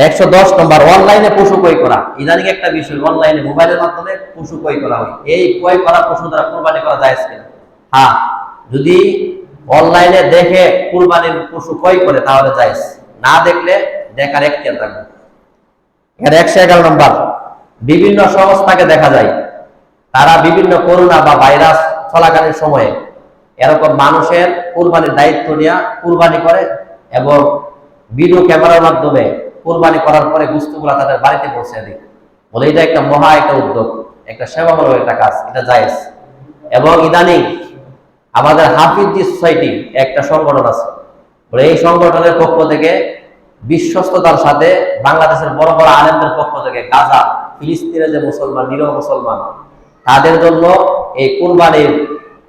110 নম্বর, অনলাইনে পশু ক্রয় করা। ইদানিং একটা বিষয়, অনলাইনে মোবাইলের মাধ্যমে পশু ক্রয় করা হয়। এই ক্রয় করা পশু দ্বারা কুরবানি করা যায় কিনা? হ্যাঁ, যদি অনলাইনে দেখে কুরবানির পশু ক্রয় করে তাহলে জায়েজ, না দেখলে দেখার এখতিয়ার থাকবে। এখানে 111 নম্বর, বিভিন্ন সংস্থাকে দেখা যায় তারা বিভিন্ন করোনা বা ভাইরাস চলাকালীন সময়ে এরকম মানুষের কুরবানির দায়িত্ব নিয়ে কুরবানি করে এবং ভিডিও ক্যামেরার মাধ্যমে কুরবানি করার পরে গোশতগুলা তাদের বাড়িতে পৌঁছে দেয়। বলে এটা একটা মহা একটা উদ্যোগ, একটা সেবামূলক একটা কাজ, এটা জায়েজ। এবং ইদানিং আমাদের হাফিজি সোসাইটি একটা সংগঠন আছে, বলে এই সংগঠনের পক্ষ থেকে বিশ্বস্ততার সাথে বাংলাদেশের বড় বড় আলেমদের পক্ষ থেকে গাজা, ফিলিস্তিনের যে মুসলমান, নিরহ মুসলমান, তাদের জন্য এই কুরবানির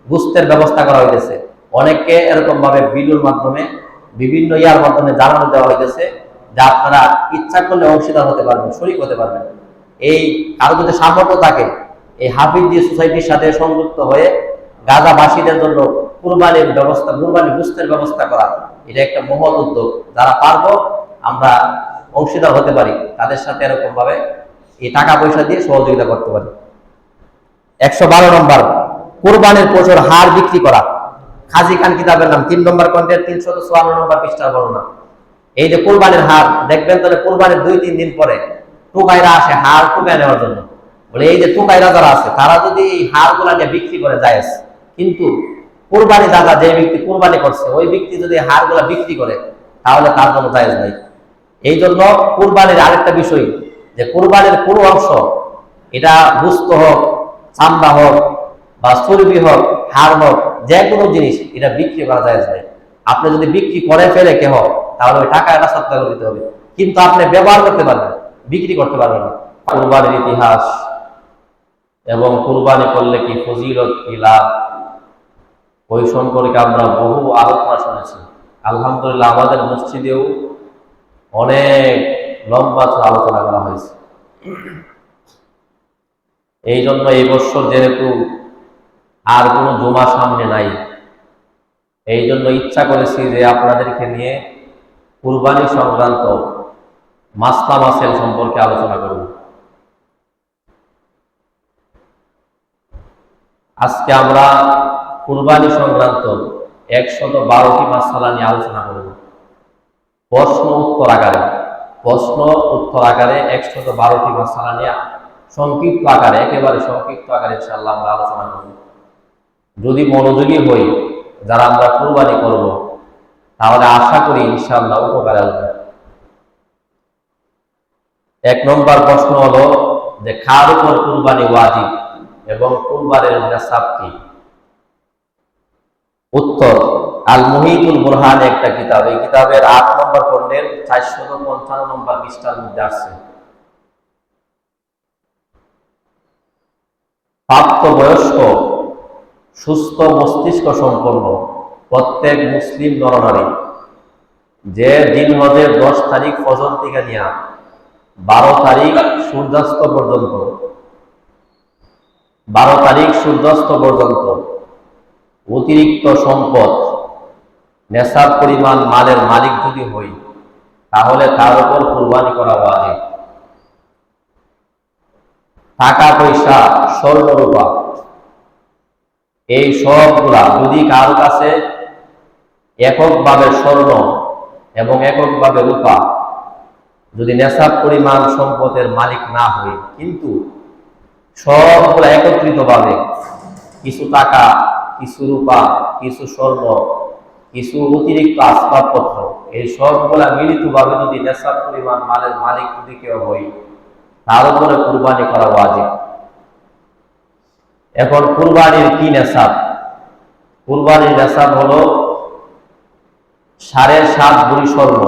গোশতের ব্যবস্থা করা হইতেছে। অনেককে এরকম ভাবে ভিডিওর মাধ্যমে বিভিন্ন ইয়ার মাধ্যমে জানানো দেওয়া হইতেছে যে আপনারা ইচ্ছা করলে অংশীদার হতে পারবেন, শরীক হতে পারবেন। এই কারো যদি সামর্থ্য থাকে এই হাফিজি সোসাইটির সাথে সংযুক্ত হয়ে গাজাবাসীদের জন্য কুরবানির ব্যবস্থা, কুরবানির গোশতের ব্যবস্থা করা, এটা একটা মহৎ উদ্যোগ। যারা পারবো আমরা অংশীদার হতে পারি, তাদের সাথে এরকম ভাবে এই টাকা পয়সা দিয়ে সহযোগিতা করতে পারি। 112 নম্বর, কুরবানির পশুর হাড় বিক্রি করা। খাজি খান কিতাবের নাম 3 নম্বর খণ্ডের 354 নম্বর পৃষ্ঠার বর্ণনা। এই যে কুরবানির হাড়, দেখবেন তাহলে কুরবানির 2-3 দিন পরে টুকাইরা আসে হাড় টুকাই নেওয়ার জন্য। বলে এই যে টুকাইরা যারা আছে তারা যদি এই হাড় গুলা নিয়ে বিক্রি করে জায়েজ, কিন্তু কুরবানি দাদা যে ব্যক্তি কুরবানি করছে ওই ব্যক্তি যদি হাড় গুলা বিক্রি করে তাহলে তার জন্য জায়েজ নাই। এই জন্য কুরবানির আরেকটা বিষয় যে কুরবানির কোনো অংশ, এটা গোশত হোক, চামড়া হোক বা চর্বি হোক, হাড় হোক, যে কোনো জিনিস এটা বিক্রি করা জায়েজ নাই। আপনি যদি বিক্রি করে ফেলে কেহ তাহলে ওই টাকা এটা সৎকার করে দিতে হবে, কিন্তু আপনি ব্যবহার করতে পারবেন, বিক্রি করতে পারবেন না। কুরবানির ইতিহাস এবং কুরবানি করলে কি ফজিলত, কি লাভ, ওই সম্পর্কে আমরা বহু আলোচনা শুনেছি। আলহামদুলিল্লাহ আমাদের মসজিদেও অনেক লম্বা আলোচনা করা হয়েছে। এই জন্য এই বছর যেহেতু আর কোনো জুমা সামনে নাই, এই জন্য ইচ্ছা করেছি যে আপনাদেরকে নিয়ে কুরবানি সংক্রান্ত মাসলা মাসাইল সম্পর্কে আলোচনা করব। আজকে আমরা কুরবানি সংক্রান্ত 112টি মাসলা নিয়ে আলোচনা করব, প্রশ্ন উত্তর আকারে। প্রশ্ন উত্তর আকারে 112টি মাসলা নিয়ে সংক্ষিপ্ত আকারে, একেবারে সংক্ষিপ্ত আকারে ইনশাআল্লাহ আমরা আলোচনা করব। যদি মনোযোগী হই যারা আমরা কুরবানি করব তাহলে আশা করি ইনশাআল্লাহ উপকার আসবে। 1 নম্বর প্রশ্ন হলো যে কার উপর কুরবানি ওয়াজিব এবং কুরবানির নিসাব কি? উত্তর, আল মুহিতুল বুরহান একটা কিতাব, এই কিতাবের 8 নম্বর খণ্ডের 455 নম্বর পৃষ্ঠার মধ্যে আছে প্রাপ্তবয়স্ক সুস্থ মস্তিষ্ক সম্পন্ন প্রত্যেক মুসলিম নরনারী যে জিলহজের 10 তারিখ ফজর থেকে নিয়ে 12 তারিখ সূর্যাস্ত পর্যন্ত 12 তারিখ সূর্যাস্ত পর্যন্ত অতিরিক্ত সম্পদ নেশাব পরিমাণ মালের মালিক যদি হই তাহলে তার উপর কুরবানি করা ওয়াজিব। টাকা পয়সা, স্বর্ণ রূপা, এই সবগুলা যদি কারো কাছে এককভাবে স্বর্ণ এবং এককভাবে রূপা যদি নেশাব পরিমাণ সম্পদের মালিক না হই, কিন্তু সবগুলা একত্রিতভাবে কিছু টাকা, কিছু রূপা, কিছু স্বর্ণ, কিছু অতিরিক্ত আসবাবপত্র, এই সবগুলা মিলিতভাবে যদি নেশাব পরিমাণ মালের মালিক যদি কেউ হই তার উপরে কুরবানি করা ওয়াজিব। এখন কুরবানির কি নেশাব? কুরবানির নেশাব হলো 7.5 ভরি স্বর্ণ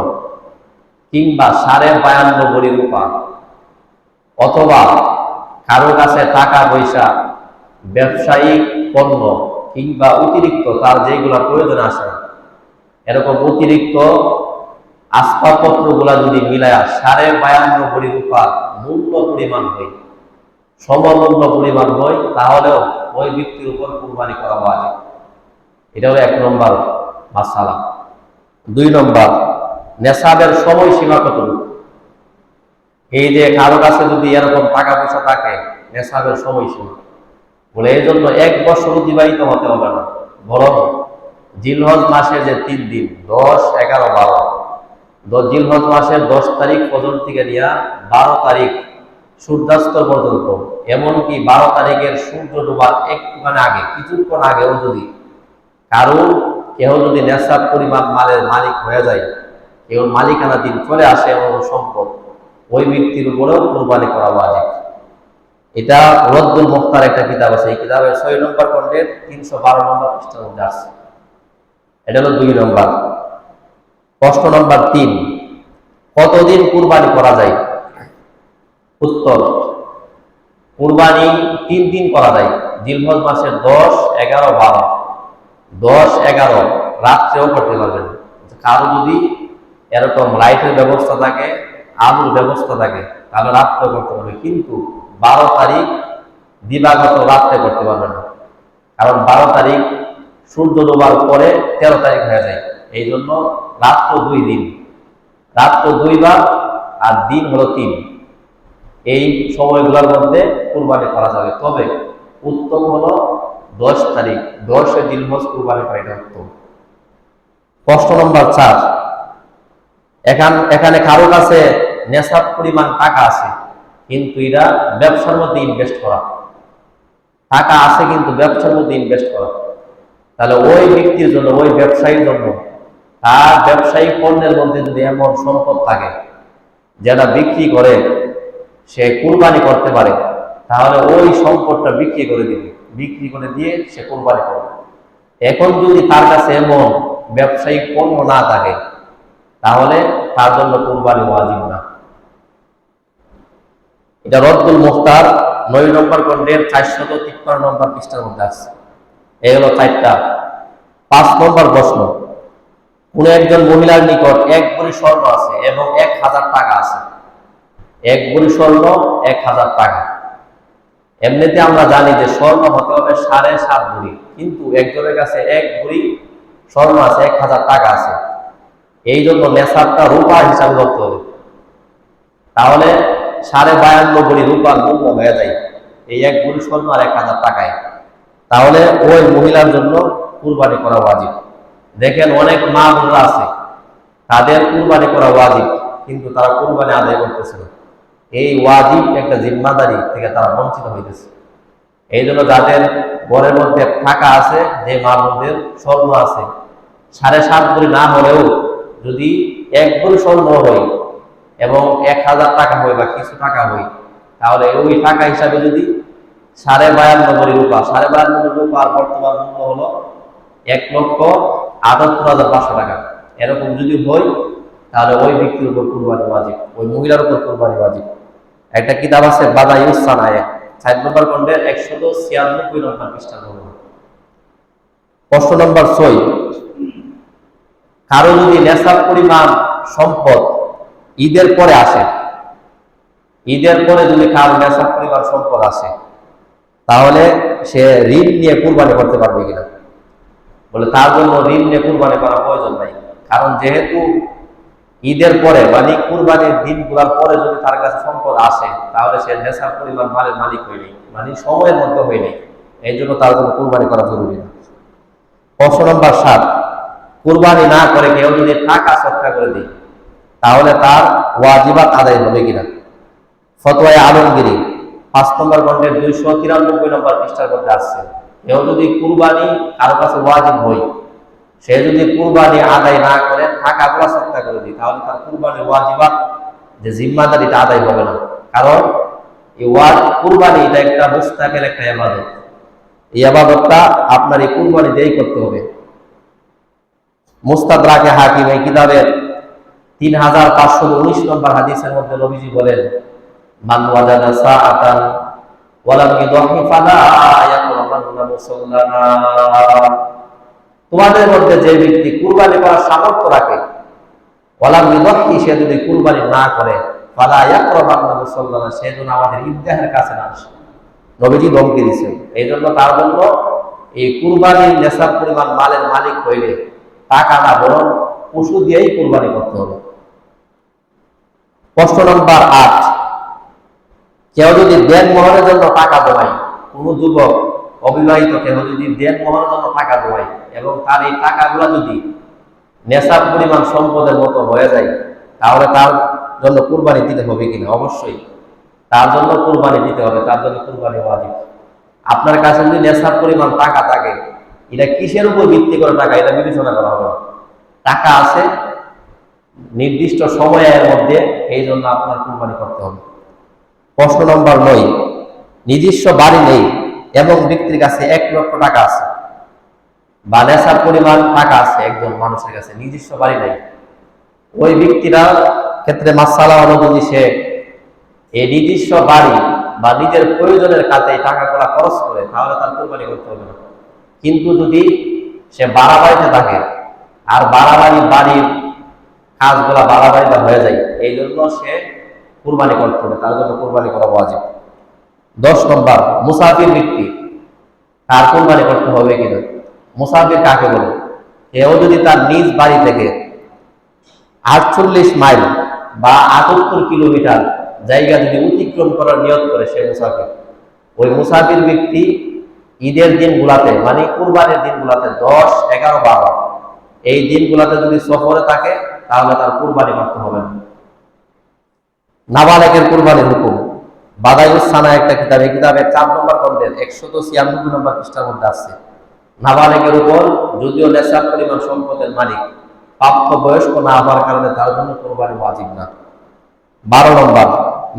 কিংবা 52.5 ভরি রূপা, অথবা কারো কাছে টাকা পয়সা, ব্যবসায়িক পণ্য কিংবা অতিরিক্ত তার যেগুলা প্রয়োজন আসে এরকম অতিরিক্ত আসবাবপত্র গুলা যদি মিলায়া 52.5 ভরি রূপার মূল্য পরিমাণ হয়, সমমূল্য পরিমাণ হয়, তাহলেও ওই ব্যক্তির উপর কুরবানি করা ওয়াজিব। এটা হলো 1 নম্বর মাসআলা। 2 নম্বর, নেশাবের সময়সীমা কতটুকু? এই যে কারো কাছে যদি এরকম টাকা পয়সা থাকে, নেশাবের সময়সীমা বলে এই জন্য 1 বছর অতিবাহিত হতে হবে না, বরং জিলহজ মাসের যে 3 দিন 10, 11, 12, জিলহজ মাসের 10 তারিখ পর্যন্ত থেকে নিয়ে 12 তারিখ সূর্যাস্ত পর্যন্ত, এমনকি 12 তারিখের সূর্য ডোবার একটুখানি আগে, কিছুক্ষণ আগেও যদি কেউ যদি নেশাব পরিমাণ মালের মালিক হয়ে যায়, কেউ মালিকানা দিন চলে আসে এমন সম্পদ, ওই ব্যক্তির উপরেও কুরবানি করা ওয়াজিব। এটা রদ্দুল মুখতার একটা কিতাব আছে, এই কিতাবের 6 নম্বর খণ্ডের 312 নম্বর পৃষ্ঠার মধ্যে আছে। এটা হলো 2 নম্বর। প্রশ্ন নম্বর 3, কতদিন কুরবানি করা যায়? উত্তর, কুরবানি 3 দিন করা যায়। জিলহজ মাসের 10, 11, 12, 10, 11 রাত্রেও করতে পারবেন। কারো যদি এরকম লাইটের ব্যবস্থা থাকে, আলুর ব্যবস্থা থাকে, তাহলে রাত্রে করতে পারবে, কিন্তু 12 তারিখ দিবাগত রাত্রে করতে পারবে না, কারণ 12 তারিখ সূর্য ডোবার পরে 13 তারিখ হয়ে যায়। এই জন্য রাত্র 2 দিন, রাত্র 2 বার আর দিন হলো 3, এই সময়গুলোর মধ্যে কুরবানি করা যাবে। তবে উত্তম হলো 10 তারিখ, 10 জিলহজ কুরবানি করা, এটা উত্তম। প্রশ্ন নম্বর 4, এখানে কারো কাছে নেশাব পরিমাণ টাকা আছে, কিন্তু এরা ব্যবসার মধ্যে ইনভেস্ট করা, টাকা আছে কিন্তু ব্যবসার মধ্যে ইনভেস্ট করা, তাহলে ওই ব্যক্তির জন্য, ওই ব্যবসায়ীর জন্য তার ব্যবসায়িক পণ্যের মধ্যে যদি এমন সম্পদ থাকে যেটা বিক্রি করে সে কুরবানি করতে পারে, তাহলে ওই সম্পদটা বিক্রি করে দিবে, বিক্রি করে দিয়ে সে কুরবানি করবে। এখন যদি তার কাছে এমন ব্যবসায়িক পণ্য না থাকে, তাহলে তার জন্য কুরবানি ওয়াজিব না। এটা রদ্দুল মুখতার 9 নম্বর খণ্ডের 453 নম্বর পৃষ্ঠার মধ্যে আছে। এই হলো 4টা। 5 নম্বর প্রশ্ন, কোন একজন মহিলার নিকট 1 ভরি স্বর্ণ আছে এবং 1000 টাকা আছে। 1 ভরি স্বর্ণ, 1000 টাকা। এমনিতে আমরা জানি যে স্বর্ণ হতে হবে 7.5 ভরি, কিন্তু একজনের কাছে 1 ভরি স্বর্ণ আছে, 1000 টাকা আছে, এই জন্য নেশাবটা রূপা হিসাবে ধরতে হবে। তাহলে 52.5 ভরি রূপার মূল্য হয়ে যায় এই 1 ভরি স্বর্ণ আর 1000 টাকায়। তাহলে ওই মহিলার জন্য কুরবানি করা ওয়াজিব। দেখেন অনেক মা বোনরা আছে, তাদের কুরবানি করা ওয়াজিব, কিন্তু তারা কুরবানি আদায় করতেছে না। এই ওয়াজিব একটা জিম্মাদারি থেকে তারা বঞ্চিত হইতেছে। এই জন্য যাদের ঘরের মধ্যে টাকা আছে, যে মা বোনদের স্বর্ণ আছে, 7.5 ভরি না হলেও যদি 1 ভরি স্বর্ণ হয় এবং 1000 টাকা হয় বা কিছু টাকা হয়, তাহলে ওই টাকা হিসাবে যদি 52.5 ভরি রূপা, 52.5 ভরি রূপার বর্তমান মূল্য হলো 1,78,500 টাকা, এরকম যদি হয়, তাহলে ওই ব্যক্তির উপর কুরবানি ওয়াজিব, ওই মহিলার উপর কুরবানি ওয়াজিব। একটা কিতাব আছে বাদায়ুস সানায়ে, 4 নম্বর খণ্ডের 196 নম্বর পৃষ্ঠা। প্রশ্ন নম্বর 6, কারো যদি নেশাব পরিমাণ সম্পদ ঈদের পরে আসে, ঈদের পরে যদি কারো নেশাব পরিমাণ সম্পদ আসে, তাহলে সে ঋণ নিয়ে কুরবানি করতে পারবে কিনা? বলে তার জন্য ঋণ নিয়ে কুরবানি করার প্রয়োজন নাই, কারণ যেহেতু ঈদের পরে মানে কুরবানির দিনগুলোর পরে যদি তার কাছে সম্পদ আসে, তাহলে সে নেশাব পরিমাণ মালের মালিক হয়নি, মানে সময়ের মধ্যে হয়নি, এই জন্য তার জন্য কুরবানি করা জরুরি না। প্রশ্ন নম্বর 7, কুরবানি না করে কেউ যদি টাকা সৎকার করে দেয়, তাহলে তার ওয়াজিবাত আদায় হবে কিনা? ফতোয়ায়ে আলমগীরি 5 নম্বর খণ্ডের 293 নম্বর পৃষ্ঠার মধ্যে আসছে, কেউ যদি কুরবানি কারো কাছে ওয়াজিব হয়, সে যদি কুরবানি আদায় না করে টাকাগুলো সৎকার করে দেয়, তাহলে তার কুরবানির ওয়াজিবাত যে জিম্মাদারিটা আদায় হবে না। কারণ এই কুরবানি এটা একটা মুস্তাকিল একটা ইবাদত, এই ইবাদতটা আপনার এই কুরবানি দিয়েই করতে হবে। মুস্তাদরাকে হাকিম এই কিতাবের 3519 নম্বর হাদিসের মধ্যে নবীজি বলেন, মান ওয়াজাদা সাআতান ওয়া লাম ইউদাহি ফালা ইয়াকরাবান্না মুসাল্লানা। তোমাদের মধ্যে যে ব্যক্তি কুরবানি করার সামর্থ্য রাখে, ওয়া লাম ইউদাহি, সে যদি কুরবানি না করে, ফালা ইয়াকরাবান্না মুসাল্লানা, সে যেন আমাদের ঈদগাহের কাছে না আসে। নবীজি ধমকি দিয়েছেন। এই জন্য তার জন্য এই কুরবানির নেশাব পরিমাণ মালের মালিক হইলে টাকা না, বরং পশু দিয়েই কুরবানি করতে হবে। প্রশ্ন নম্বর 8, কেউ যদি দেন মোহরের জন্য টাকা জমায়, কোনো যুবক অবিবাহিত কেউ যদি দেন মোহরের জন্য টাকা জমায় এবং তার এই টাকাগুলো যদি নেশাব পরিমাণ সম্পদের মতো হয়ে যায়, তাহলে তার জন্য কুরবানি দিতে হবে কিনা? অবশ্যই তার জন্য কুরবানি দিতে হবে, তার জন্য কুরবানি ওয়াজিব। আপনার কাছে যদি নেশাব পরিমাণ টাকা থাকে, এটা কিসের উপর ভিত্তি করে টাকা, এটা বিবেচনা করা হবে না। টাকা আছে নির্দিষ্ট সময়ের মধ্যে, এই জন্য আপনার কুরবানি করতে হবে। প্রশ্ন নম্বর 9, নিজস্ব বাড়ি নেই এবং ব্যক্তির কাছে 1 লক্ষ টাকা আছে বা নেশার পরিমাণ টাকা আছে, একজন মানুষের কাছে নিজস্ব বাড়ি নেই, ওই ব্যক্তিরা ক্ষেত্রে মাসালা অনুযায়ী সে এই নিজস্ব বাড়ি বা নিজের প্রয়োজনের খাতে টাকাগুলা খরচ করে, তাহলে তার কুরবানি করতে হবে না। কিন্তু যদি সে বাড়াবাড়িতে থাকে আর বাড়ির কাজগুলা বাড়াবাড়িতে হয়ে যায়, এই জন্য সে কুরবানি করতে হবে, তার জন্য কুরবানি করা ওয়াজিব। 10 নম্বর, মুসাফির ব্যক্তি, তার কুরবানি করতে হবে কিনা? মুসাফির কাকে বলে? কেউ যদি তার নিজ বাড়ি থেকে 48 মাইল বা 78 কিলোমিটার জায়গা যদি অতিক্রম করার নিয়ত করে, সে মুসাফির। ওই মুসাফির ব্যক্তি ঈদের দিনগুলাতে, মানে কুরবানির দিনগুলাতে 10, 11, 12 এই দিনগুলাতে যদি সফরে থাকে, তাহলে তার কুরবানি করতে হবে না। নাবালেগের কুরবানির হুকুম, বাদায়ুস সানা একটা কিতাব, এই কিতাবের 4 নম্বর খণ্ডের 196 নম্বর পৃষ্ঠার মধ্যে আছে। নাবালেগের উপর যদিও নেশাব পরিমাণ সম্পদের মালিক, প্রাপ্ত বয়স্ক না হওয়ার কারণে তার জন্য কুরবানি ওয়াজিব না। 12 নম্বর,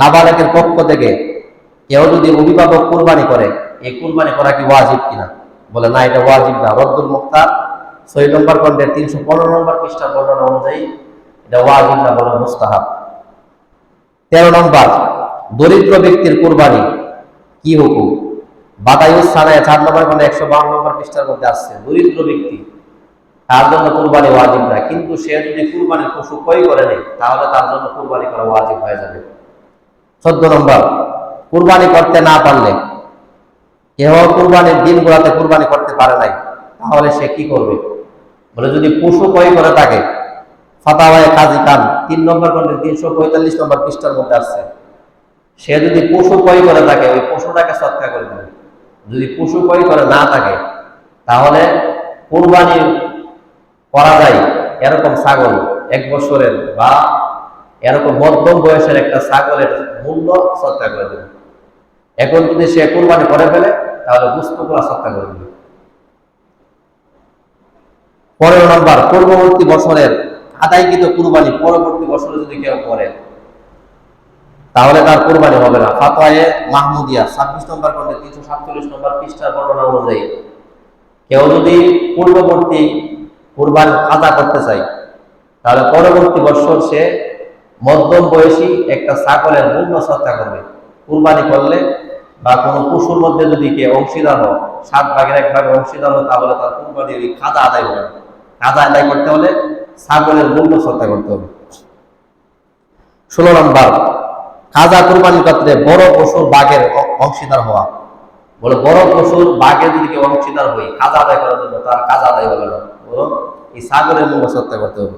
নাবালেগের পক্ষ থেকে কেউ যদি অভিভাবক কুরবানি করে, এই কুরবানি করা কি ওয়াজিব কিনা? বলে না, এটা ওয়াজিব না। রদ্দুল মুখতার 6 নম্বর খণ্ডের 315 নম্বর পৃষ্ঠার বর্ণনা অনুযায়ী এটা ওয়াজিব না, বলে মুস্তাহাব। 13 নম্বর, দরিদ্র ব্যক্তির কুরবানি কি হুকুম? বাদায়ুস সানায় 4 নম্বর খণ্ডে 152 নম্বর পৃষ্ঠার মধ্যে আসছে, দরিদ্র ব্যক্তি তার জন্য কুরবানি ওয়াজিব না, কিন্তু সে যদি কুরবানির পশু ক্রয় করে নেয়, তাহলে তার জন্য কুরবানি করা ওয়াজিব হয়ে যাবে। 14 নম্বর, কুরবানি করতে না পারলে, কেউ কুরবানির দিনগুলোতে কুরবানি করতে পারে নাই, তাহলে সে কি করবে? বলে যদি পশু ক্রয় করে থাকে, ফাতাওয়ায়ে কাজী খান 3 নম্বর খণ্ডের 345 নম্বর পৃষ্ঠার মধ্যে আসছে, সে যদি পশু ক্রয় করে থাকে, ওই পশুটাকে সৎকার করে দেবে। যদি পশু ক্রয় করে না থাকে, তাহলে কুরবানি করা যায় এরকম ছাগল 1 বছরের বা এরকম মধ্যম বয়সের একটা ছাগলের মূল্য সৎকার করে দেবে। এখন যদি সে কুরবানি করে ফেলে, তাহলে গোশতগুলো সৎকার করে দেবে। 15 নম্বর, পূর্ববর্তী বছরের আদায়কৃত কুরবানি পরবর্তী বছরে যদি কেউ করে, তাহলে তার কুরবানি হবে না। ফাতওয়ায়ে মাহমুদিয়া 26 নম্বর খণ্ডে 347 নম্বর পৃষ্ঠার বর্ণনা অনুযায়ী কেউ যদি পূর্ববর্তী কুরবানি কাজা করতে চায়, তাহলে পরবর্তী বছর সে মধ্যম বয়সী একটা ছাগলের মূল্য সৎকার করবে। কুরবানি করলে বা কোনো পশুর মধ্যে যদি কে অংশীদার হয়, 7 ভাগের 1 ভাগ অংশীদার হয়, তাহলে তার কুরবানির কাজা আদায় হবে। কাজা আদায় করতে হলে ছাগলের মূল্য সৎকার করতে হবে। 16 নম্বর, কাজা কুরবানির ক্ষেত্রে বড় পশুর বাঘের অংশীদার হওয়া। বলে বড় পশুর বাঘের যদি কেউ অংশীদার হয় কাজা আদায় করার জন্য, তার কাজা আদায় হবে না, বরং এই ছাগলের মূল্য সৎকার করতে হবে।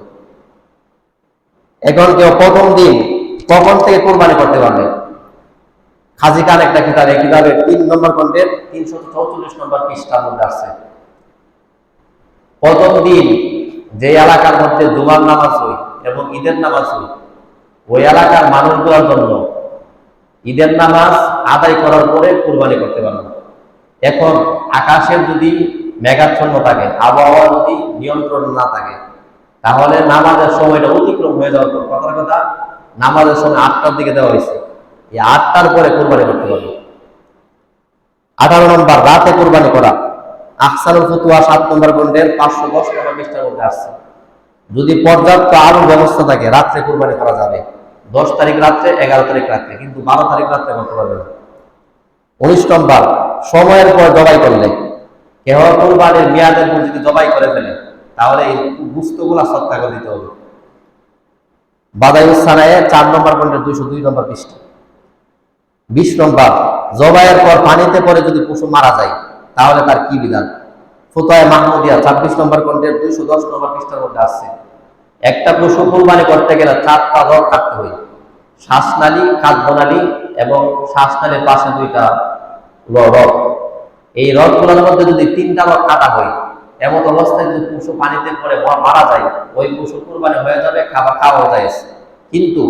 এখন কেউ প্রথম দিন কখন থেকে কুরবানি করতে পারবে? খাজি খান একটা কিতাব, এই কিতাবের 3 নম্বর খণ্ডের 344 নম্বর পৃষ্ঠার মধ্যে আসছে, প্রথম দিন যে এলাকার মধ্যে জুমার নামাজ হয় এবং ঈদের নামাজ হয়, ওই এলাকার মানুষগুলোর জন্য ঈদের নামাজ আদায় করার পরে কুরবানি করতে পারবে। এখন আকাশের যদি মেঘাচ্ছন্ন থাকে, আবহাওয়া যদি নিয়ন্ত্রণ না থাকে, তাহলে নামাজের সময়টা অতিক্রম হয়ে যাওয়ার পর, কথার কথা নামাজের সময় 8টার দিকে দেওয়া হয়েছে, এই 8টার পরে কুরবানি করতে পারবে। 18 নম্বর, রাতে কুরবানি করা। আহসানুল ফতুয়া 7 নম্বর খণ্ডের 510 নম্বর পৃষ্ঠার মধ্যে আসছে, যদি পর্যাপ্ত আলো ব্যবস্থা থাকে রাত্রে কুরবানি করা যাবে। 10 তারিখ রাত্রে, 11 তারিখ রাত্রে, কিন্তু 12 তারিখ রাত্রে করতে পারবে না। 19 নম্বর, সময়ের পর জবাই করলে, কেহ কুরবানির মেয়াদের পর যদি জবাই করে ফেলে, তাহলে এই গোশতগুলো সৎকার করে দিতে হবে। বাদায়ুস সানায়ে 4 নম্বর খণ্ডের 202 নম্বর পৃষ্ঠা। 20 নম্বর, জবাইয়ের পর পানিতে পরে যদি পশু মারা যায়, তাহলে তার কি বিধান? ফতোয়া মাহমুদিয়া 26 নম্বর খণ্ডের 210 নম্বর পৃষ্ঠার মধ্যে আসছে, একটা পশু কুরবানি করতে গেলে 4টা রগ কাটতে হয়, শ্বাসনালী, খাদ্যনালী এবং শ্বাসনালীর পাশে দুইটা রড। এই রডগুলোর মধ্যে যদি তিনটা রড কাটা হয়, এমন অবস্থায় যদি পশু পানিতে পড়ে মারা যায়, ওই পশু কুরবানি হয়ে যাবে, খাওয়া যায়। কিন্তু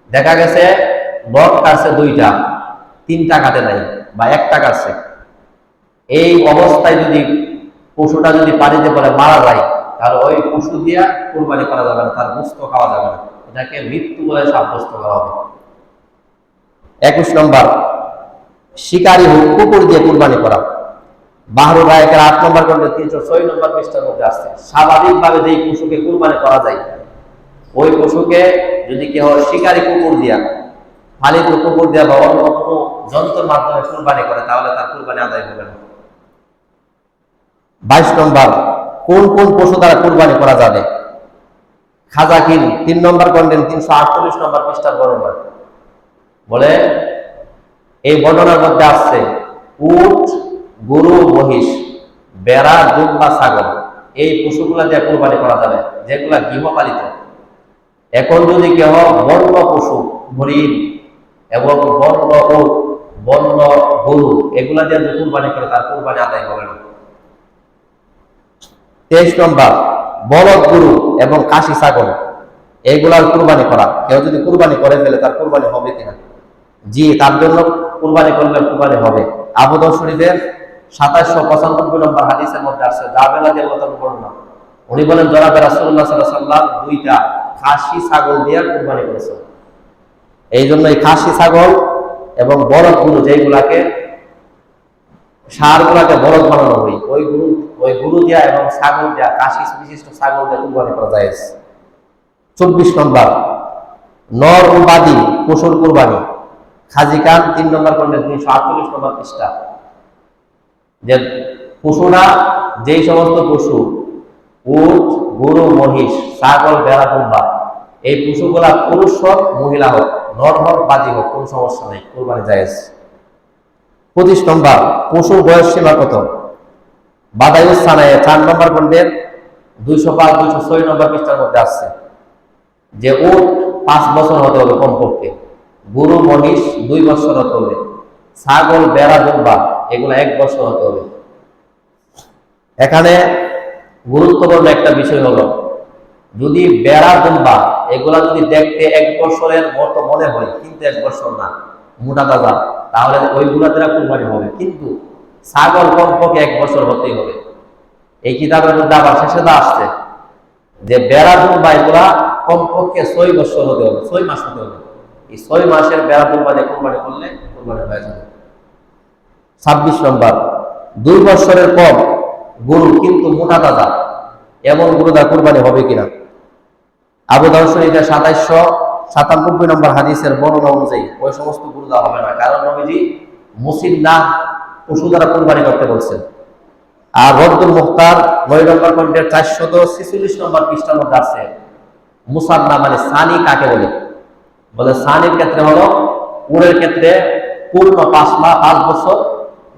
দেখা গেছে রড কাটছে দুইটা, তিনটা কাটে নাই বা একটা কাটছে, এই অবস্থায় যদি পশুটা যদি পানিতে পড়ে মারা যায়, তাহলে ওই পশু দিয়া কুরবানি করা যাবে না, তার গোশত খাওয়া যাবে না, এটাকে মৃত্যু বলে সাব্যস্ত করা হবে। 21 নম্বর, শিকারী কুকুর দিয়ে কুরবানি করা। বাহরুল রায়কের 8 নম্বর খণ্ডে 306 নম্বর পৃষ্ঠার মধ্যে আসছে, স্বাভাবিকভাবে যেই পশুকে কুরবানি করা যায়, ওই পশুকে যদি কেউ শিকারী কুকুর দিয়া, পালিত কুকুর দিয়া বা অন্য কোনো যন্ত্রের মাধ্যমে কুরবানি করে, তাহলে তার কুরবানি আদায় হবে না। 22 নম্বর, কোন কোন পশু দ্বারা কুরবানি করা যাবে। খাজাকির 3 নম্বর খণ্ডের 348 নম্বর পৃষ্ঠার বর্ণনা বলে, এই বর্ণনার মধ্যে আসছে উট, গরু, মহিষ, বেড়া, দুম্বা, ছাগল, এই পশুগুলা দিয়ে কুরবানি করা যাবে, যেগুলা গৃহপালিত। এখন যদি কেউ বন্য পশু, হরিণ এবং বন্য উট, বন্য গরু, এগুলা দিয়ে যদি কুরবানি করে, তার কুরবানি আদায় হবে না। 23 নম্বর, বলদ গরু এবং খাসি ছাগল, এইগুলার কুরবানি করা। কেউ যদি কুরবানি করে ফেলে, তার কুরবানি হবে কিনা? জি, তার জন্য কুরবানি করলে কুরবানি হবে। আবু দাউদ শরীফের 2795 নম্বর হাদিসের মধ্যে আছে, জাবের রাদিয়াল্লাহু তাআলা বর্ণনা, উনি বলেন জনাব রাসূলুল্লাহ সাল্লাল্লাহু আলাইহি ওয়াসাল্লাম দুইটা খাসি ছাগল দিয়ে কুরবানি করেছেন। এই জন্য এই খাসি ছাগল এবং বলদ গরু, যেগুলাকে ষাঁড়গুলাকে বলদ বানানো হয়, ওই গরু দিয়া এবং ছাগল দিয়া, খাসি বিশিষ্ট ছাগল দিয়ে কুরবানি করা যায়। 24 নম্বর, নর ও বাদী পশুর কুরবানি। খাজি খান 3 নম্বর খণ্ডের 348 নম্বর পৃষ্ঠা, যে পশুরা, যেই সমস্ত পশু উট, গরু, মহিষ, ছাগল, বেড়া, দুম্বা, এই পশুগুলা পুরুষ হোক মহিলা হোক, নর হোক বাদী হোক, কোন সমস্যা নেই, কুরবানি জায়েজ। 25 নম্বর, পশুর বয়স সীমা কত। বাদায়ুস সানায়ে 4 নম্বর খণ্ডের 205 206 নম্বর পৃষ্ঠার মধ্যে আসছে যে উট 5 বছর হতে হবে কমপক্ষে, গরু, মহিষ 2 বছর হতে হবে, ছাগল, বেড়া, দুম্বা এগুলো 1 বছর হতে হবে। এখানে গুরুত্বপূর্ণ একটা বিষয় হলো, যদি বেড়া, দুম্বা এগুলা যদি দেখতে 1 বছরের মতো মনে হয়, কিন্তু 1 বছর না, মোটা তাজা, তাহলে ওইগুলা দ্বারা কুরবানি হবে। কিন্তু ছাগল কমপক্ষে 1 বছর হতেই হবে। এই কিতাবের মধ্যে আবার শেষে আসছে যে বেড়া, দুম্বা এগুলা কমপক্ষে 6 বছর হতে হবে, 6 মাস হতে হবে। এই 6 মাসের বেড়া, দুম্বা দিয়ে কুরবানি করলে কুরবানি হয়ে যাবে। 26 নম্বর, 2 বছরের কম গরু কিন্তু মোটা তাজা, এমন গরু দ্বারা কুরবানি হবে কিনা। আবু দাউদ শরীফের 2797 নম্বর হাদিসের বর্ণনা অনুযায়ী ওই সমস্ত গরু দেওয়া হবে না, কারণ নবীজি মুসিন্না পশু দ্বারা কুরবানি করতে বলছেন। আর রদ্দুল মুখতার 9 নম্বর খণ্ডের 446 নম্বর পৃষ্ঠার মধ্যে আছে মুসান্না মানে সানি কাকে বলে। বলে সানির ক্ষেত্রে হলো উটের ক্ষেত্রে পূর্ণ 5 বছর,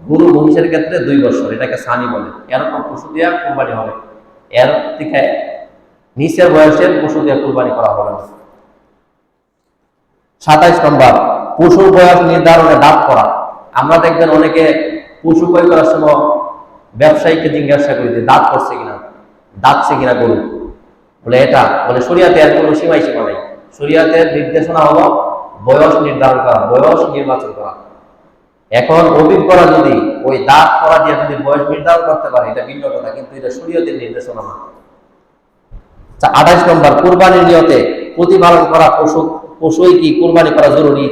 গরু মহিষের ক্ষেত্রে 2 বছর, এটাকে সানি বলে। এরকম পশু দিয়ে কুরবানি হবে, এর থেকে নিচের বয়সের পশু দিয়ে কুরবানি করা হবে না। 27 নম্বর, পশুর বয়স নির্ধারণে দাঁত করা। আমরা দেখবেন অনেকে পশু ক্রয় করার সময় ব্যবসায়ীকে জিজ্ঞাসা করি যে দাঁত করছে কিনা, দাঁতছে কিনা গরু, বলে এটা, বলে শরিয়াতে এর কোনো সীমা নেই। শরিয়াতের নির্দেশনা হলো বয়স নির্ধারণ করা, বয়স নির্বাচন করা। এখন অভিজ্ঞরা যদি ওই দাঁত করা দিয়ে যদি বয়স নির্ধারণ করতে পারে, এটা ভিন্ন কথা, কিন্তু এটা শরিয়তের নির্দেশনা না। 28 নম্বর, কুরবানির নিয়তে প্রতিপালন করা পশুই কি কুরবানি করা জরুরি।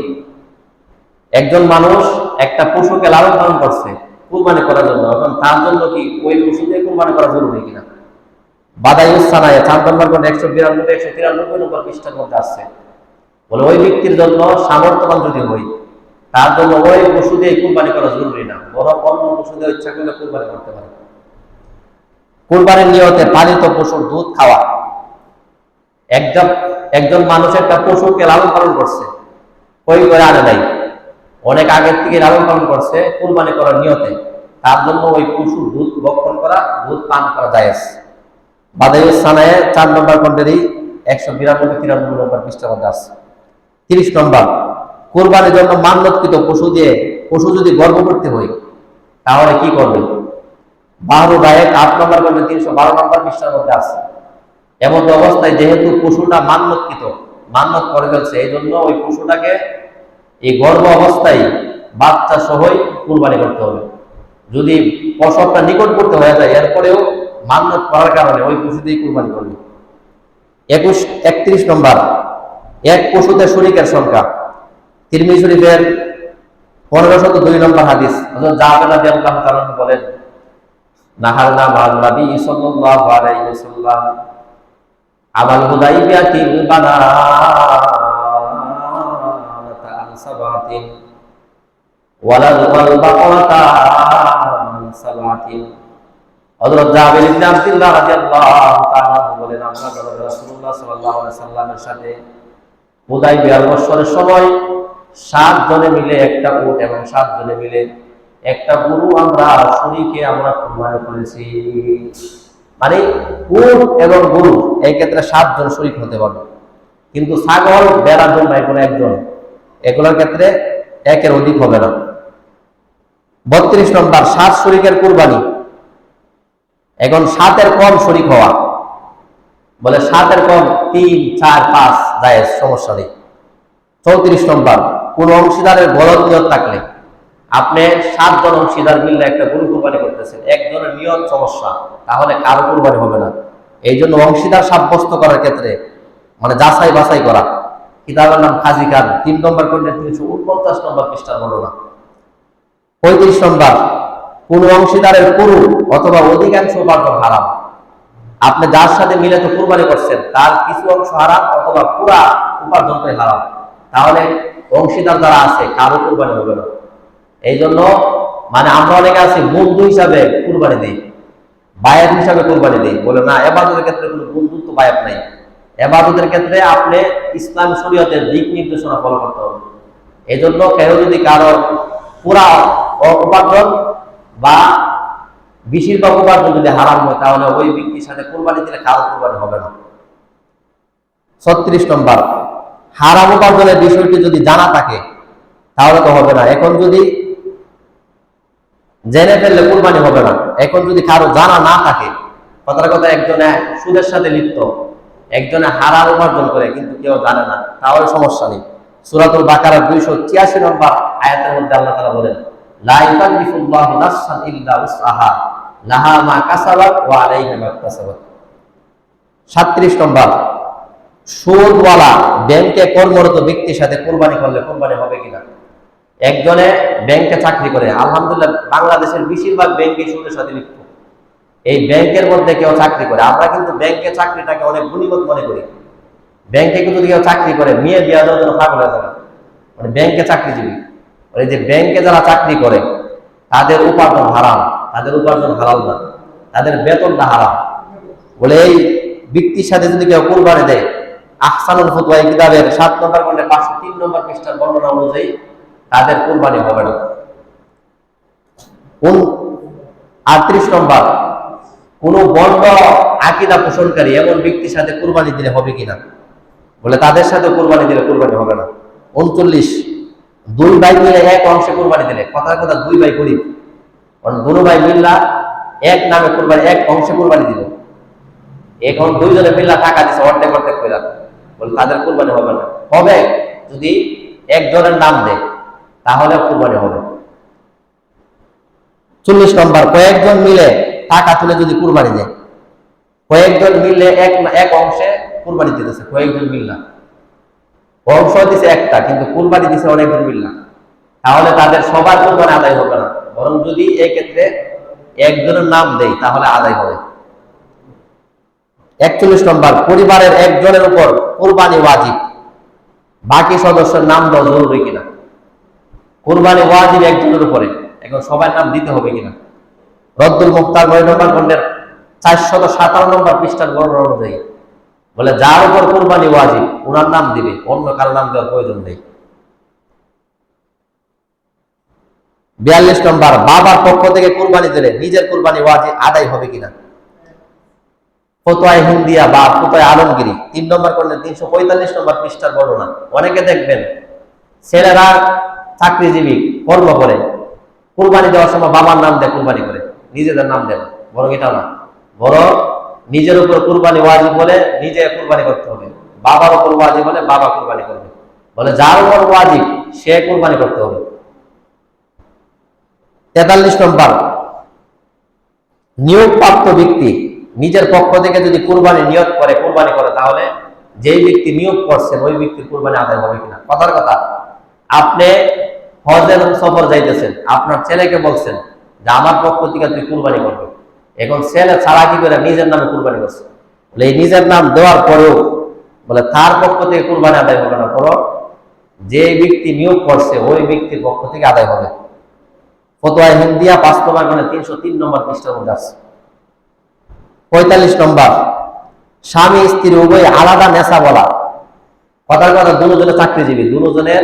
একজন মানুষ একটা পশুকে লালন পালন করছে কুরবানি করার জন্য, এখন তার জন্য কি ওই পশু দিয়ে কুরবানি করা জরুরি কিনা। বাদায়ুস সানায়ে 4 নম্বর খণ্ড 192 193 নম্বর পৃষ্ঠার মধ্যে আসছে, বলে ওই ব্যক্তির জন্য সামর্থ্যবান যদি হই, তার জন্য ওই পশু দিয়ে কুরবানি করা জরুরি না, বরং অন্য পশু দিয়ে ইচ্ছা করলে কুরবানি করতে পারে। কুরবানির নিয়তে পালিত পশুর দুধ খাওয়া। একজন মানুষ একটা পশুকে লালন পালন করছে, ওই করে আনে নাই, অনেক আগের থেকে লালন পালন করছে কুরবানি করার নিয়তে, তার জন্য ওই পশুর দুধ ভক্ষণ করা, দুধ পান করা জায়েজ। বাদায়ুস সানায়ে 4 নম্বর খণ্ডেরই 192 93 নম্বর পৃষ্ঠার মধ্যে আছে। 30 নম্বর, কোরবানির জন্য মান্যতকৃত পশু দিয়ে পশু যদি গর্ব করতে হয় তাহলে কি করবে? 12/8 নম্বর 312 নম্বর পৃষ্ঠার মধ্যে আছে। এমন অবস্থায় যেহেতু পশুটা মান্যতকৃত, মান্যত করে ফেলছে, এই জন্য ওই পশুটাকে এই গর্ভ অবস্থায় বাচ্চা সহই কুরবানি করতে হবে। যদি প্রসবটা নিকটবর্তী হয়ে যায় এরপরেও মান্যত করার কারণে ওই পশু দিয়ে কুরবানি করবে। 31 নম্বর, এক পশুতে শরীকের সংখ্যা। তিরমিজি শরীফের 1502 নম্বর হাদিস, হযরত জাবের রাদিয়াল্লাহু তাআলা বলেন, নাহালনা মা'আন নবী সাল্লাল্লাহু আলাইহি ওয়াসাল্লাম আমাল হুদাইবিয়াতিল বানাতা আন সাবাতিন ওয়ালাল বাকরাতা আন সাবাতিন। হযরত জাবের ইবনে আব্দুল্লাহ রাদিয়াল্লাহু তাআলা বলেন, আমরা রাসূলুল্লাহ সাল্লাল্লাহু আলাইহি ওয়াসাল্লামের সাথে হুদাইবিয়ার বৎসরের সময় 7 জনে মিলে একটা উট এবং 7 জনে মিলে একটা গরু আমরা শরীকে আমরা কুরবানি করেছি। মানে উট এবং গরু এই ক্ষেত্রে 7 জন শরীক হতে পারবে, কিন্তু ছাগল বেড়ার জন্য কোনো একজন, এগুলোর ক্ষেত্রে একের অধিক হবে না। 32 নম্বর, 7 শরীকের কুরবানি। এখন 7-এর কম শরীক হওয়া, বলে 7-এর কম 3, 4, 5 জায়েজ, সমস্যা নেই। 34 নম্বর, কোন অংশীদারের গলদ নিয়ত থাকলে, আপনি 7 জন অংশীদার মিললে একটা গরু কুরবানি করতেছেন, একজনের নিয়ত সমস্যা, তাহলে কারো কুরবানি হবে না। এই জন্য অংশীদার সাব্যস্ত করার ক্ষেত্রে মানে যাচাই বাছাই করা, কিতাবের নাম খাজি খান, 3 নম্বর খণ্ডের 349 নম্বর পৃষ্ঠার বর্ণনা। 35 নম্বর, কোন অংশীদারের পুরো অথবা অধিকাংশ উপার্জন হারাম। আপনি যার সাথে মিলে তো কুরবানি করছেন, তার কিছু অংশ হারাম অথবা পুরা উপার্জনটাই হারাম, তাহলে অংশীদার যারা আছে কারো কুরবানি হবে না। এই জন্য মানে আমরা অনেকে আছি বন্ধু হিসাবে কুরবানি দিই, বায়াত হিসাবে কুরবানি দিই, বলে না ইবাদতের ক্ষেত্রে কোনো বন্ধুত্ব বায়াত নাই। ইবাদতের ক্ষেত্রে আপনি ইসলাম শরীয়তের দিক নির্দেশনা ফলো করতে হবে। এই জন্য কেউ যদি কারো পুরা উপার্জন বা বেশিরভাগ উপার্জন যদি হারাম হয়, তাহলে ওই ব্যক্তির সাথে কুরবানি দিলে কারো কুরবানি হবে না। 36 নম্বর, হারাম উপার্জনের বিষয়টি যদি জানা থাকে তাহলে তো হবে না। এখন যদি জেনে ফেললে কুরবানি হবে না। এখন যদি কারো জানা না থাকে, কথার কথা একজনে সুদের সাথে লিপ্ত, একজনে হারাম উপার্জন করে কিন্তু কেউ জানে না, তাহলে সমস্যা নেই। সূরাতুল বাকারার 286 নম্বর আয়াতের মধ্যে আল্লাহ তাআলা বলেন, লা ইউকাল্লিফুল্লাহু নাফসান ইল্লা উসআহা লাহা মা কাসাবাত ওয়া আলাইহা মা কাসাবাত। 37 নম্বর, সুদওয়ালা ব্যাংকে কর্মরত ব্যক্তির সাথে কুরবানি করলে কুরবানি হবে কিনা। একজনে ব্যাংকে চাকরি করে, আলহামদুলিল্লাহ বাংলাদেশের বেশিরভাগ ব্যাংকে সুদের সাথে লিপ্ত। এই ব্যাংকের মধ্যে কেউ চাকরি করে, আমরা কিন্তু ব্যাংকে চাকরিটাকে অনেক গুণীবত মনে করি। ব্যাংকে কিন্তু কেউ চাকরি করে মেয়ে বিয়া দেওয়ার জন্য পাগল হয়ে যাবে, মানে ব্যাংকে চাকরিজীবী। মানে যে ব্যাংকে যারা চাকরি করে তাদের উপার্জন হারাম, তাদের উপার্জন হালাল না, তাদের বেতনটা হারাম। বলে এই ব্যক্তির সাথে যদি কেউ কুরবানি দেয়, আহসানুল ফুতওয়া কিতাবের 7 নম্বর খণ্ডে 503 নম্বর পৃষ্ঠার বর্ণনা অনুযায়ী তাদের কুরবানি হবে না। 38 নম্বর, কোন বন্ড আকীদা পোষণকারী এমন ব্যক্তির সাথে কুরবানি দিলে হবে কিনা। বলে তাদের সাথে কুরবানি দিলে কুরবানি হবে না। 39, 2 ভাই মিলে এক অংশে কুরবানি দিলে, কথার কথা 2 ভাই গরিব, কারণ 2 ভাই মিল্লা এক নামে কুরবানি, এক অংশে কুরবানি দিল, এখন 2 জনে মিল্লা টাকা দিছে অর্ধেক অর্ধেক করে, বলে তাদের কুরবানি হবে না। হবে যদি একজনের নাম দেয় তাহলে কুরবানি হবে। 40 নম্বর, কয়েকজন মিলে টাকা তুলে যদি কুরবানি দেয়, কয়েকজন মিলে এক অংশে কুরবানি দিতেছে, কয়েকজন মিল্লা অংশ দিছে একটা, কিন্তু কুরবানি দিছে অনেকজন মিল্লা, তাহলে তাদের সবার কুরবানি আদায় হবে না, বরং যদি এই ক্ষেত্রে একজনের নাম দেয় তাহলে আদায় হবে। 41 নম্বর, পরিবারের একজনের উপর কুরবানি ওয়াজিব, বাকি সদস্যের নাম দেওয়া জরুরি কিনা। কুরবানি ওয়াজিব একজনের উপরে, এখন সবার নাম দিতে হবে কিনা। রদ্দুল মুখতার 9 নম্বর খণ্ডের 457 নম্বর পৃষ্ঠার বর্ণনা অনুযায়ী বলে, যার উপর কুরবানি ওয়াজিব ওনার নাম দিবে, অন্য কারো নাম দেওয়ার প্রয়োজন নেই। 42 নম্বর, বাবার পক্ষ থেকে কুরবানি দিলে নিজের কুরবানি ওয়াজিব আদায় হবে কিনা। ফতোয়া হিন্দিয়া বা ফতোয়া আলমগিরি 3 নম্বর খণ্ডের 345 নম্বর পৃষ্ঠার বর্ণনা। অনেকে দেখবেন ছেলেরা চাকরিজীবী কর্ম করে, কুরবানি দেওয়ার সময় বাবার নাম দেয়, কুরবানি করে, নিজেদের নাম দেয়, বরং এটা না, বরং নিজের উপর কুরবানি ওয়াজিব বলে নিজে কুরবানি করতে হবে, বাবার উপর ওয়াজিব বলে বাবা কুরবানি করবে, বলে যার উপর ওয়াজিব সে কুরবানি করতে হবে। 43 নম্বর, নিয়োগপ্রাপ্ত ব্যক্তি নিজের পক্ষ থেকে যদি কুরবানি নিয়োগ করে, কুরবানি করে, তাহলে যেই ব্যক্তি নিয়োগ করছেন ওই ব্যক্তির কুরবানি আদায় হবে কিনা। কথার কথা, আপনি হজের সফর যাইতেছেন, আপনার ছেলেকে বলছেন যে আমার পক্ষ থেকে তুই কুরবানি করবে, এখন ছেলে ছাড়া কি করে নিজের নামে কুরবানি করছে, বলে এই নিজের নাম দেওয়ার পরেও বলে তার পক্ষ থেকে কুরবানি আদায় হবে না, বরং যে ব্যক্তি নিয়োগ করছে ওই ব্যক্তির পক্ষ থেকে আদায় হবে। ফতোয়া হিন্দিয়া বাস্তবায়নে 303 নম্বর পৃষ্ঠার মধ্যে আছে। 45 নম্বর, স্বামী স্ত্রী উভয় আলাদা নেশা বলা। কথার কথা, দুজনে চাকরিজীবী, দুজনের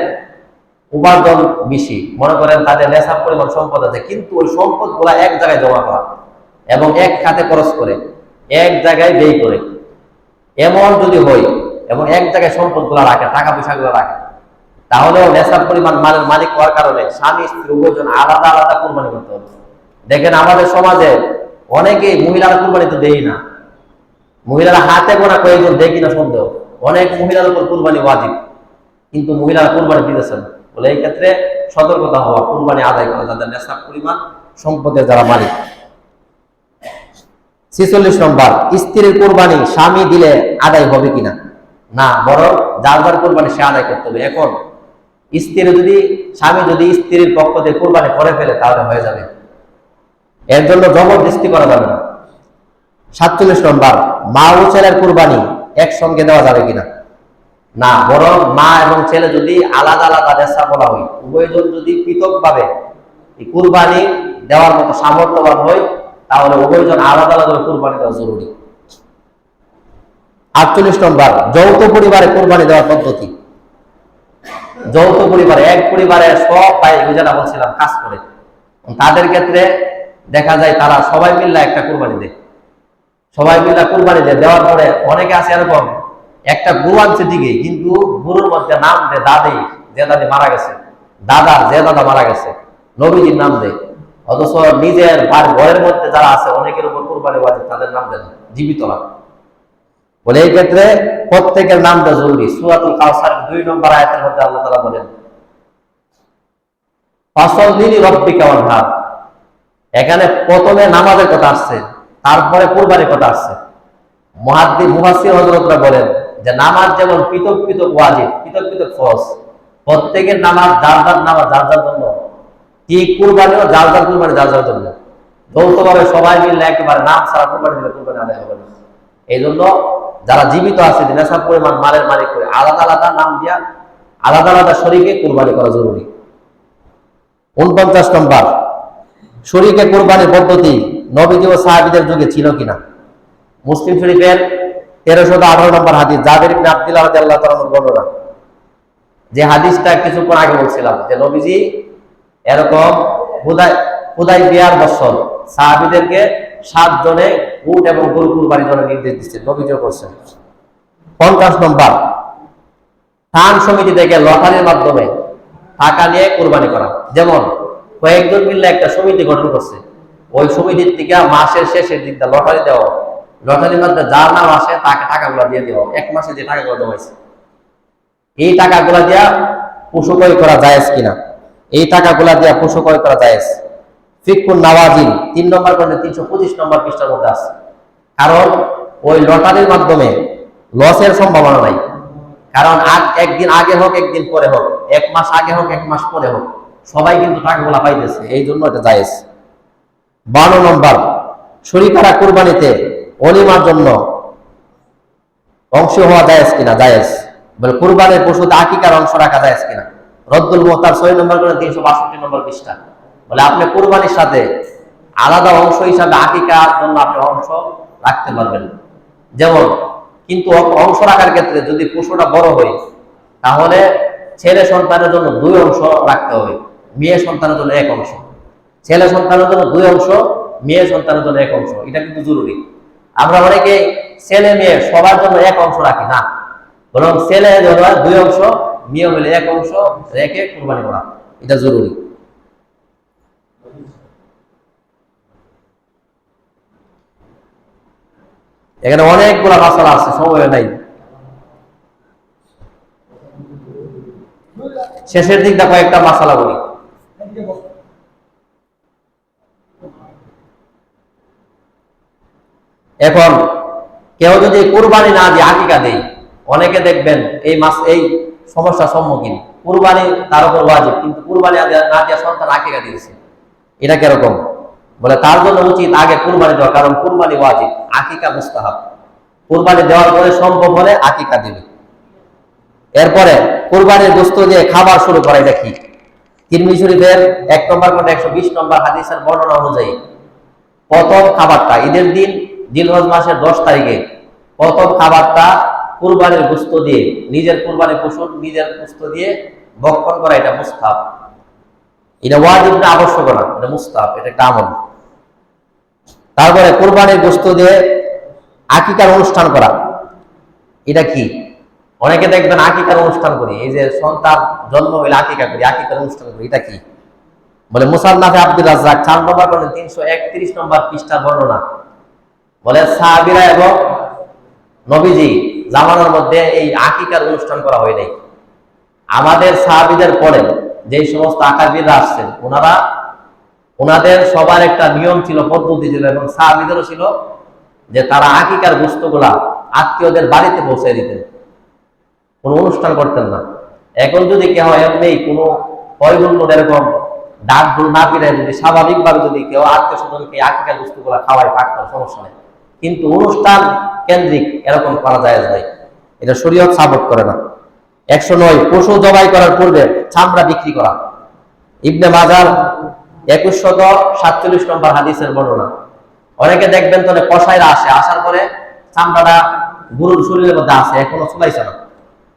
উপার্জন বেশি, মনে করেন তাদের নেশার পরিমাণ সম্পদ আছে, কিন্তু ওই সম্পদ গুলা এক জায়গায় জমা করা এবং এক খাতে খরচ করে, এক জায়গায় ব্যয় করে, এমন যদি হয় এবং এক জায়গায় সম্পদ গুলা রাখে, টাকা পয়সা গুলো রাখে, তাহলেও নেশার পরিমাণ মালের মালিক হওয়ার কারণে স্বামী স্ত্রী উভয়জন আলাদা আলাদা কুরবানি করতে হবে। দেখেন আমাদের সমাজে অনেকেই মহিলারা কুরবানি তো দেই না, মহিলারা হাতে গোনা কয়েকজন দেয় কিনা সন্দেহ, অনেক মহিলার উপর কুরবানি ওয়াজিব, কিন্তু মহিলারা কুরবানি দিতেছেন, বলে এই ক্ষেত্রে সতর্কতা হওয়া, কুরবানি আদায় করা যাদের নেশার পরিমাণ সম্পদের যারা মালিক। 46 নম্বর, স্ত্রীর কুরবানি স্বামী দিলে আদায় হবে কিনা। না, বরং যার যার কুরবানি সে আদায় করতে হবে। এখন স্বামী যদি স্ত্রীর পক্ষ থেকে কুরবানি করে ফেলে তাহলে হয়ে যাবে, এর জন্য জবরদস্তি করা যাবে না। 47 নম্বর, মা ও ছেলের কুরবানি একসঙ্গে দেওয়া যাবে কিনা। না, বরং মা এবং ছেলে যদি আলাদা আলাদা নেশা বলা হয়, উভয়জন যদি পৃথকভাবে এই কুরবানি দেওয়ার মতো সামর্থ্যবান হয়, তাহলে উভয়জন আলাদা আলাদা কুরবানি দেওয়া জরুরি। 48 নম্বর, যৌথ পরিবারে কুরবানি দেওয়ার পদ্ধতি। যৌথ পরিবারে এক পরিবারের সব ভাই, যেটা বলছিলাম, কাজ করে, তাদের ক্ষেত্রে দেখা যায় তারা সবাই মিলে একটা কুরবানি দেয়, সবাই মিলে কুরবানি দেওয়ার পরে অনেকে আছে এরকম, একটা গরু আনছে ঠিকই, কিন্তু গরুর মধ্যে নাম দেয় দাদি, যে দাদি মারা গেছে, দাদা যে দাদা মারা গেছে, নবীজির নাম দেয়, অথচ নিজের ঘরের মধ্যে যারা আছে অনেকের উপর কুরবানি ওয়াজিব, তাদের নাম দেন জীবিত না, বলে এই ক্ষেত্রে প্রত্যেকের নাম দেওয়া জরুরি। সূরাতুল কাউসার 2 নম্বর আয়াতের মধ্যে আল্লাহ তাআলা বলেন, ফাসাল্লি লিরাব্বিকা ওয়ানহার। এখানে প্রথমে নামাজের কথা আসছে, তারপরে কুরবানির কথা আসছে। মুফাসসির হযরতরা বলেন যে নামাজ যেমন পৃথক পৃথক ওয়াজিব, পৃথক পৃথক ফরজ, প্রত্যেকের নামাজ যার যার নামাজ যার যার জন্য, ঠিক কুরবানিও যার যার কুরবানি যার যার জন্য। যৌথভাবে সবাই মিলে একেবারে নাম ছাড়া কুরবানি দিলে কুরবানি আদায় হবে না। এই জন্য যারা জীবিত আছে, নেশার পরিমাণ মালের মালিক করে, আলাদা আলাদা নাম দিয়া আলাদা আলাদা শরীকে কুরবানি করা জরুরি। 49 নম্বর, শরীকে কুরবানির পদ্ধতি নবীজি ও সাহাবীদের যুগে ছিল কিনা। মুসলিম শরীফের 1318 নম্বর হাদিস, জাবের ইবনে আব্দুল্লাহ রাদিয়াল্লাহু তাআলা বর্ণনা, যে হাদিসটা কিছুক্ষণ আগে বলছিলাম, যে নবীজি এরকম হুদায়বিয়ার বছর সাহাবীদেরকে 7 জনে উট এবং গরু কুরবানির জন্য নির্দেশ দিচ্ছেন, নবীজিও করছেন। 50 নম্বর, স্থান সমিতি থেকে লটারির মাধ্যমে টাকা নিয়ে কুরবানি করা। যেমন কয়েকজন মিলে একটা সমিতি গঠন করছে, ওই সমিতির থেকে মাসের শেষের দিকটা লটারি দেওয়া, লটারির মধ্যে যার নাম আসে তাকে টাকাগুলো দিয়ে দেওয়া, এক মাসে যে টাকাগুলো দেওয়া হয়েছে, এই টাকাগুলা দিয়া পশু ক্রয় করা জায়েজ কিনা। এই টাকাগুলা দিয়া পশু ক্রয় করা জায়েজ। ফিকহুন নাওয়াজিল 3 নম্বর খণ্ডে 325 নম্বর পৃষ্ঠার মধ্যে আছে। কারণ ওই লটারির মাধ্যমে লসের সম্ভাবনা নাই, কারণ একদিন আগে হোক একদিন পরে হোক, এক মাস আগে হোক এক মাস পরে হোক, সবাই কিন্তু টাকাগুলা পাইতেছে, এই জন্য এটা জায়েজ। 52 নম্বর, শরীকারা কুরবানিতে অলিমার জন্য অংশ হওয়া জায়েজ কিনা। জায়েজ, বলে কুরবানির পশুতে আকিকার অংশ রাখা জায়েজ কিনা। রদ্দুল মুহতার 6 নম্বর করে 362 নম্বর পৃষ্ঠা, বলে আপনি কুরবানির সাথে আলাদা অংশ হিসাবে আকিকার জন্য আপনি অংশ রাখতে পারবেন। যেমন কিন্তু অংশ রাখার ক্ষেত্রে যদি পশুটা বড় হয়, তাহলে ছেলে সন্তানের জন্য 2 অংশ রাখতে হবে, মেয়ে সন্তানের জন্য 1 অংশ। ছেলে সন্তানের জন্য 2 অংশ, মেয়ে সন্তানের জন্য 1 অংশ, এটা কিন্তু জরুরি। আমরা অনেকে ছেলে মেয়ে সবার জন্য 1 অংশ রাখি না, বরং ছেলে 2 অংশ, নিয়ম হলে এক অংশ রেখে কুরবানি করা, এটা জরুরি। এখানে অনেকগুলা মাসালা আছে, সময় নাই, শেষের দিকটা কয়েকটা মাসালা বলি। এখন কেউ যদি কুরবানি না দিয়ে আকিকা দেয়, অনেকে দেখবেন এই সমস্যার সম্মুখীন, কুরবানি তার উপর ওয়াজিব কিন্তু কুরবানি না দিয়ে সন্তান আকিকা দিয়েছে, এটা কিরকম? বলে তার জন্য উচিত আগে কুরবানি দেওয়া, কারণ কুরবানি ওয়াজিব, আকিকা মুস্তাহাব। কুরবানি দেওয়ার পরে সম্ভব হলে আকিকা দিবে। এরপরে কুরবানির গোশত দিয়ে খাবার শুরু করা, এটা কি? তিরমিজি শরীফের 1 নম্বর খণ্ডে 120 নম্বর হাদিসের বর্ণনা অনুযায়ী প্রথম খাবারটা ঈদের দিন জিলহজ মাসের 10 তারিখে প্রথম খাবারটা কুরবানির গোশত দিয়ে, নিজের কুরবানির পশু নিজের গোশত দিয়ে ভক্ষণ করা, এটা মুস্তাহাব। এটা ওয়াজিব না, আবশ্যক না, এটা মুস্তাহাব, এটা একটা আমল। তারপরে কুরবানির গোশত দিয়ে আকিকার অনুষ্ঠান করা, এটা কি? অনেকে দেখবেন আকিকার অনুষ্ঠান করি, এই যে সন্তান জন্ম হইলে আকিকা করি, আকিকার অনুষ্ঠান করি, এটা কি? বলে মুসান্নাফে আব্দুর রাজ্জাক 4 নম্বর খণ্ডে 331 নম্বর পৃষ্ঠার বর্ণনা, বলে সাহাবীরা এবং নবীজি জামানার মধ্যে এই আকিকার অনুষ্ঠান করা হয় নাই। আমাদের সাহাবীদের পরে যে সমস্ত আকাবিররা আসছেন, ওনাদের সবার একটা নিয়ম ছিল, পদ্ধতি ছিল, এবং সাহাবীদেরও ছিল যে তারা আকিকার গোশতগুলা আত্মীয়দের বাড়িতে পৌঁছে দিতেন, কোনো অনুষ্ঠান করতেন না। এখন যদি কেউ এমনি কোনো পয়গুলো এরকম ডাক ঢোল না পিড়ে যদি স্বাভাবিকভাবে যদি কেউ আত্মীয় স্বজনকে আকিকার গোশতগুলা খাওয়ায়, পাক করে, সমস্যা নেই, কিন্তু অনুষ্ঠান কেন্দ্রিক এরকম করা যায় না, এটা শরীয়ত সাপোর্ট করে না। 109 পশু জবাই করার পূর্বে চামড়া বিক্রি করা, ইবনে মাজার 2147 নম্বর হাদিসের বর্ণনা। অনেকে দেখবেন তাহলে কসাইরা আসার পরে চামড়াটা গরুর শরীরের মধ্যে আছে, এখনো চুলাইছে না,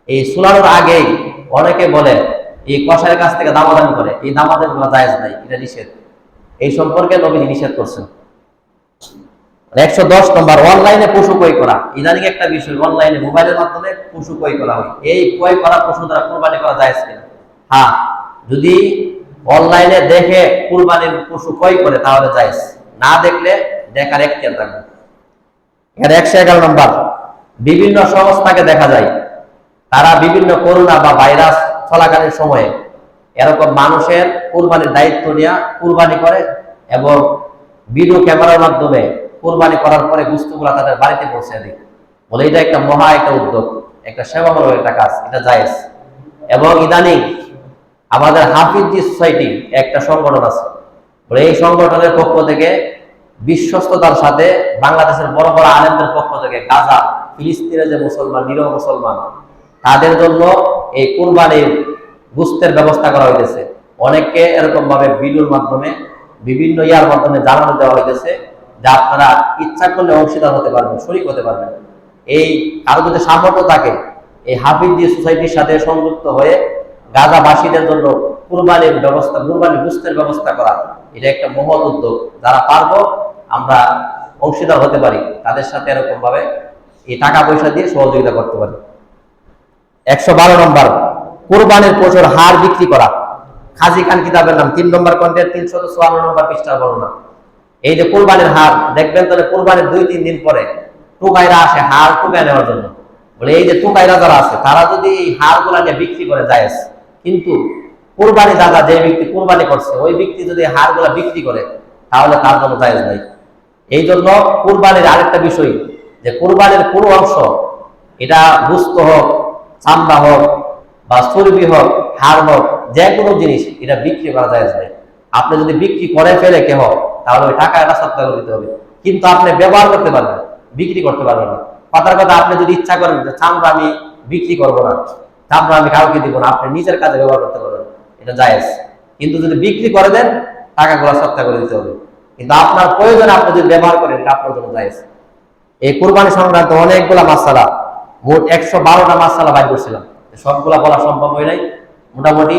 এই চুলানোর আগেই অনেকে বলে এই কসাইয়ের কাছ থেকে দামাদামি করে, এই দামাদামি করা জায়েজ নাই, এটা নিষেধ। এই সম্পর্কে নবী নিষেধ করছেন। 110 নম্বর অনলাইনে পশু ক্রয় করা, ইদানিং একটা বিষয়, অনলাইনে মোবাইলের মাধ্যমে পশু ক্রয় করা হয়, এই ক্রয় করা পশু দ্বারা কুরবানি করা জায়েজ কিনা? হ্যাঁ, যদি অনলাইনে দেখে কুরবানির পশু ক্রয় করে তাহলে জায়েজ, না দেখলে দেখার এখতিয়ার থাকবে। এখানে 111 নম্বর বিভিন্ন সংস্থাকে দেখা যায় তারা বিভিন্ন করোনা বা ভাইরাস চলাকালীন সময়ে এরকম মানুষের কুরবানির দায়িত্ব নিয়ে কুরবানি করে এবং ভিডিও ক্যামেরার মাধ্যমে কুরবানি করার পরে গোশতগুলা তাদের বাড়িতে পৌঁছে দেয়। বলে এটা একটা মহা একটা উদ্যোগ, একটা সেবামূলক একটা কাজ, এটা জায়েজ। এবং ইদানিং আমাদের হাফিজি সোসাইটি একটা সংগঠন আছে, বলে এই সংগঠনের পক্ষ থেকে বিশ্বস্ততার সাথে বাংলাদেশের বড় বড় আলেমদের পক্ষ থেকে গাজা, ফিলিস্তিনের যে মুসলমান, নিরহ মুসলমান, তাদের জন্য এই কুরবানির গোশতের ব্যবস্থা করা হইতেছে। অনেককে এরকম ভাবে ভিডিওর মাধ্যমে বিভিন্ন ইয়ার মাধ্যমে জানানো দেওয়া হইতেছে যে আপনারা ইচ্ছা করলে অংশীদার হতে পারবেন, শরীক হতে পারবেন। এই কারো যদি সামর্থ্য থাকে এই হাফিজি সোসাইটির সাথে সংযুক্ত হয়ে গাজাবাসীদের জন্য কুরবানির ব্যবস্থা, কুরবানির গোশতের ব্যবস্থা করা, এটা একটা মহৎ উদ্যোগ। যারা পারবো আমরা অংশীদার হতে পারি, তাদের সাথে এরকম ভাবে এই টাকা পয়সা দিয়ে সহযোগিতা করতে পারি। 112 নম্বর কুরবানির পশুর হাড় বিক্রি করা, খাজি খান কিতাবের নাম 3 নম্বর খণ্ডের 354 নম্বর পৃষ্ঠার বর্ণনা। এই যে কুরবানির হাড় দেখবেন তাহলে কুরবানির 2-3 দিন পরে টুকাইরা আসে হাড় টুকাই নেওয়ার জন্য। বলে এই যে টুকাইরা যারা আছে তারা যদি এই হাড় গুলা নিয়ে বিক্রি করে জায়েজ, কিন্তু কুরবানি দাদা যে ব্যক্তি কুরবানি করছে ওই ব্যক্তি যদি হাড় গুলা বিক্রি করে তাহলে তার জন্য জায়েজ নাই। এই জন্য কুরবানির আরেকটা বিষয় যে কুরবানির কোনো অংশ, এটা গোশত হোক, চামড়া হোক বা চর্বি হোক, হাড় হোক, যে কোনো জিনিস এটা বিক্রি করা জায়েজ নাই। আপনি যদি বিক্রি করে ফেলে কেহ তাহলে ওই টাকা এটা সত্যাগ করে দিতে হবে, কিন্তু আপনি ব্যবহার করতে পারবেন, বিক্রি করতে পারবেন না। কথার কথা আপনি যদি ইচ্ছা করেন যে চামড়া আমি বিক্রি করবো না, চামড়া আমি কাউকে দিব না, আপনি নিজের কাজে ব্যবহার করতে পারবেন, এটা জায়েজ। কিন্তু যদি বিক্রি করে দেন টাকাগুলো সত্যাগ করে দিতে হবে, কিন্তু আপনার প্রয়োজনে আপনি যদি ব্যবহার করেন এটা আপনার জন্য জায়েজ। এই কুরবানি সংক্রান্ত অনেকগুলা মাসালা, মোট 112টা মাসালা বাইর করছিলাম, সবগুলা বলা সম্ভব হয় নাই। মোটামুটি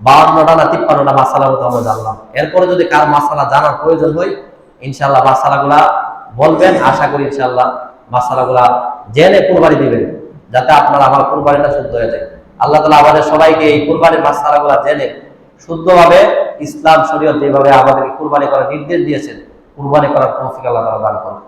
52টা না 53টা মাসালার মতো আমরা জানলাম। এরপরে যদি কার মাসালা জানার প্রয়োজন হয় ইনশাল্লাহ মাসালাগুলা বলবেন, আশা করি ইনশাল্লাহ মাসালাগুলা জেনে কুরবানি দিবেন, যাতে আপনার আমার কুরবানিটা শুদ্ধ হয়ে যায়। আল্লাহ তাআলা আমাদের সবাইকে এই কুরবানির মাসআলাগুলো জেনে শুদ্ধভাবে ইসলাম শরীয়ত যেভাবে আমাদেরকে কুরবানি করার নির্দেশ দিয়েছেন কুরবানি করার তৌফিক আল্লাহ তাআলা দান করুন।